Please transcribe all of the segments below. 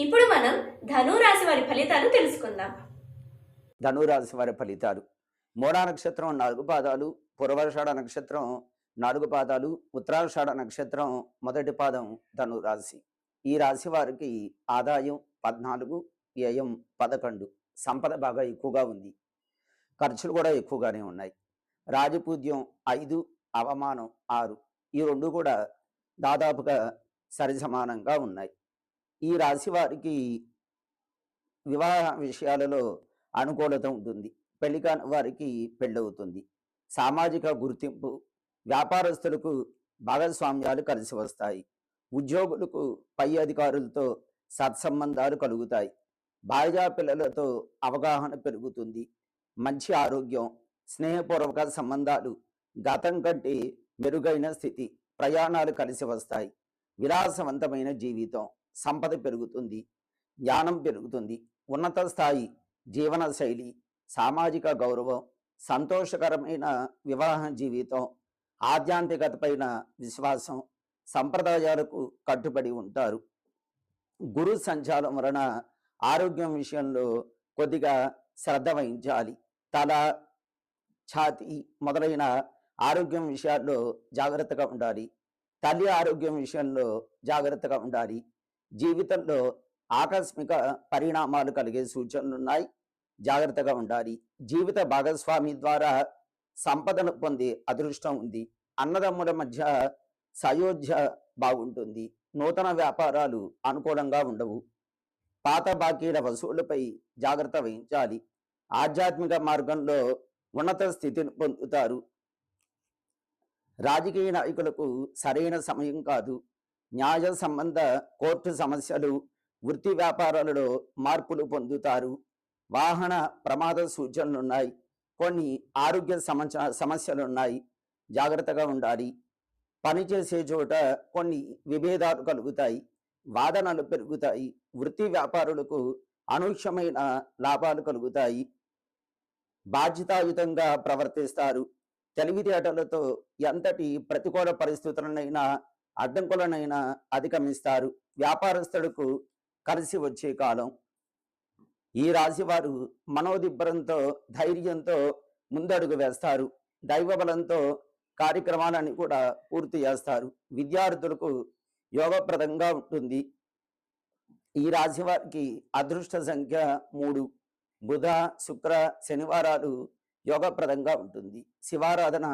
ఇప్పుడు మనం ధనురాశి వారి ఫలితాలు తెలుసుకుందాం. ధనురాశి వారి ఫలితాలు. మూడా నక్షత్రం 4 పాదాలు, పూర్వాషాఢ నక్షత్రం 4 పాదాలు, ఉత్తరాషాఢ నక్షత్రం మొదటి పాదం ధనురాశి. ఈ రాశి వారికి ఆదాయం 14, వ్యయం 11. సంపద బాగా ఎక్కువగా ఉంది. ఖర్చులు కూడా ఎక్కువగానే ఉన్నాయి. రాజపూజ్యం 5, అవమానం 6. ఈ రెండు కూడా దాదాపుగా సరిసమానంగా ఉన్నాయి. ఈ రాశి వారికి వివాహ విషయాలలో అనుకూలత ఉంటుంది. పెళ్లి కాని వారికి పెళ్ళవుతుంది. సామాజిక గుర్తింపు, వ్యాపారస్తులకు భాగస్వామ్యాలు కలిసి వస్తాయి. ఉద్యోగులకు పై అధికారులతో సత్సంబంధాలు కలుగుతాయి. భార్యా పిల్లలతో అవగాహన పెరుగుతుంది. మంచి ఆరోగ్యం, స్నేహపూర్వక సంబంధాలు, గతం కంటే మెరుగైన స్థితి, ప్రయాణాలు కలిసి వస్తాయి. విలాసవంతమైన జీవితం, సంపద పెరుగుతుంది, జ్ఞానం పెరుగుతుంది. ఉన్నత స్థాయి జీవన శైలి, సామాజిక గౌరవం, సంతోషకరమైన వివాహ జీవితం, ఆధ్యాత్మికతపైన విశ్వాసం, సంప్రదాయాలకు కట్టుబడి ఉంటారు. గురు సంచారం వలన ఆరోగ్యం విషయంలో కొద్దిగా శ్రద్ధ వహించాలి. తల, ఛాతీ మొదలైన ఆరోగ్యం విషయాల్లో జాగ్రత్తగా ఉండాలి. తల్లి ఆరోగ్యం విషయంలో జాగ్రత్తగా ఉండాలి. జీవితంలో ఆకస్మిక పరిణామాలు కలిగే సూచనలున్నాయి. జాగ్రత్తగా ఉండాలి. జీవిత భాగస్వామి ద్వారా సంపదను పొందే అదృష్టం ఉంది. అన్నదమ్ముల మధ్య సయోధ్య బాగుంటుంది. నూతన వ్యాపారాలు అనుకూలంగా ఉండవు. పాత బాకీల వసూళ్లపై జాగ్రత్త వహించాలి. ఆధ్యాత్మిక మార్గంలో ఉన్నత స్థితిని పొందుతారు. రాజకీయ నాయకులకు సరైన సమయం కాదు. న్యాయ సంబంధ కోర్టు సమస్యలు, వృత్తి వ్యాపారాలలో మార్పులు పొందుతారు. వాహన ప్రమాద సూచనలున్నాయి. కొన్ని ఆరోగ్య సమస్యలున్నాయి. జాగ్రత్తగా ఉండాలి. పనిచేసే చోట కొన్ని విభేదాలు కలుగుతాయి. వాదనలు పెరుగుతాయి. వృత్తి వ్యాపారులకు అనూహ్యమైన లాభాలు కలుగుతాయి. బాధ్యతాయుతంగా ప్రవర్తిస్తారు. తెలివితేటలతో ఎంతటి ప్రతికూల పరిస్థితులనైనా అడ్డంకులనైనా అధిగమిస్తారు. వ్యాపారస్తులకు కలిసి వచ్చే కాలం. ఈ రాశి వారు మనోదిబ్బరంతో, ధైర్యంతో ముందడుగు వేస్తారు. దైవబలంతో కార్యక్రమాలని కూడా పూర్తి చేస్తారు. విద్యార్థులకు యోగప్రదంగా ఉంటుంది. ఈ రాశి వారికి అదృష్ట సంఖ్య 3. బుధ, శుక్ర, శనివారాలు యోగప్రదంగా ఉంటుంది. శివారాధన,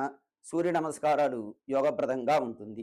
సూర్య నమస్కారాలు యోగప్రదంగా ఉంటుంది.